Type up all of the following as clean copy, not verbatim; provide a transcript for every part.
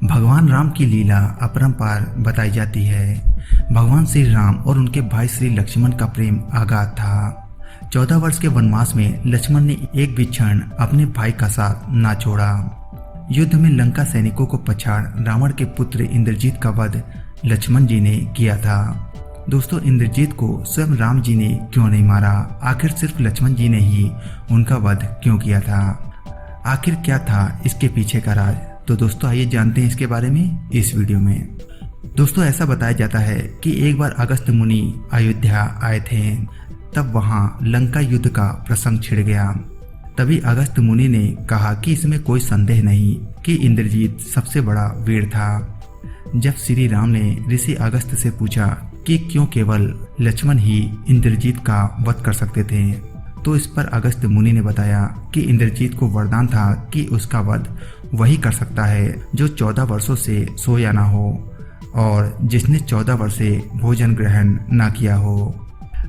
भगवान राम की लीला अपरंपार बताई जाती है। भगवान श्री राम और उनके भाई श्री लक्ष्मण का प्रेम अगाध था। 14 वर्ष के वनवास में लक्ष्मण ने एक भी क्षण अपने भाई का साथ ना छोड़ा। युद्ध में लंका सैनिकों को पछाड़ रावण के पुत्र इंद्रजीत का वध लक्ष्मण जी ने किया था। दोस्तों, इंद्रजीत को स्वयं राम जी ने क्यों नहीं मारा? आखिर सिर्फ लक्ष्मण जी ने ही उनका वध क्यों किया था? आखिर क्या था इसके पीछे का राज? तो दोस्तों, आइए जानते हैं इसके बारे में इस वीडियो में। दोस्तों, ऐसा बताया जाता है कि एक बार अगस्त्य मुनि अयोध्या आए थे, तब वहां लंका युद्ध का प्रसंग छिड़ गया। तभी अगस्त्य मुनि ने कहा कि इसमें कोई संदेह नहीं कि इंद्रजीत सबसे बड़ा वीर था। जब श्री राम ने ऋषि अगस्त्य से पूछा कि क्यों केवल लक्ष्मण ही इंद्रजीत का वध कर सकते थे, तो इस पर अगस्त्य मुनि ने बताया कि इंद्रजीत को वरदान था कि उसका वध वही कर सकता है जो 14 वर्षों से सोया ना हो और जिसने 14 वर्ष से भोजन ग्रहण ना किया हो।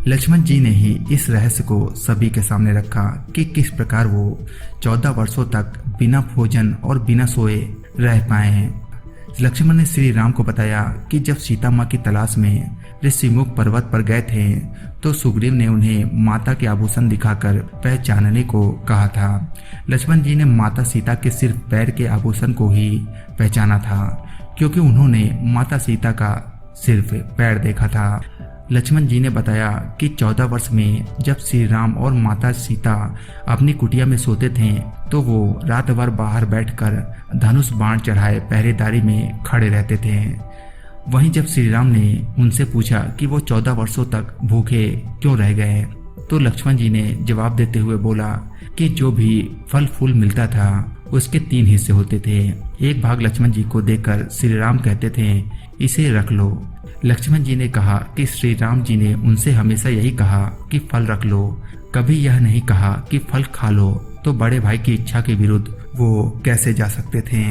लक्ष्मण जी ने ही इस रहस्य को सभी के सामने रखा कि किस प्रकार वो 14 वर्षों तक बिना भोजन और बिना सोए रह पाए हैं। लक्ष्मण ने श्री राम को बताया कि जब सीता माँ की तलाश में ऋषिमुख पर्वत पर गए थे तो सुग्रीव ने उन्हें माता के आभूषण दिखाकर पहचानने को कहा था। लक्ष्मण जी ने माता सीता के सिर्फ पैर के आभूषण को ही पहचाना था, क्योंकि उन्होंने माता सीता का सिर्फ पैर देखा था। लक्ष्मण जी ने बताया कि 14 वर्ष में जब श्री राम और माता सीता अपनी कुटिया में सोते थे तो वो रात भर बाहर बैठकर धनुष बाण चढ़ाए पहरेदारी में खड़े रहते थे। वहीं जब श्री राम ने उनसे पूछा कि वो 14 वर्षों तक भूखे क्यों रह गए, तो लक्ष्मण जी ने जवाब देते हुए बोला कि जो भी फल फूल मिलता था उसके 3 हिस्से होते थे। एक भाग लक्ष्मण जी को देकर श्री राम कहते थे, इसे रख लो। लक्ष्मण जी ने कहा कि श्री राम जी ने उनसे हमेशा यही कहा कि फल रख लो, कभी यह नहीं कहा कि फल खा लो, तो बड़े भाई की इच्छा के विरुद्ध वो कैसे जा सकते थे।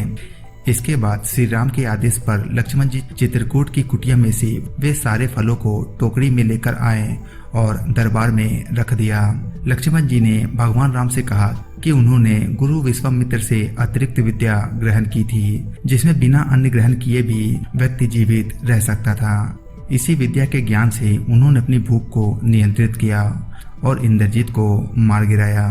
इसके बाद श्री राम के आदेश पर लक्ष्मण जी चित्रकूट की कुटिया में से वे सारे फलों को टोकरी में लेकर आए और दरबार में रख दिया। लक्ष्मण जी ने भगवान राम से कहा कि उन्होंने गुरु विश्वामित्र से अतिरिक्त विद्या ग्रहण की थी, जिसमें बिना अन्न ग्रहण किए भी व्यक्ति जीवित रह सकता था। इसी विद्या के ज्ञान से उन्होंने अपनी भूख को नियंत्रित किया और इंद्रजीत को मार गिराया।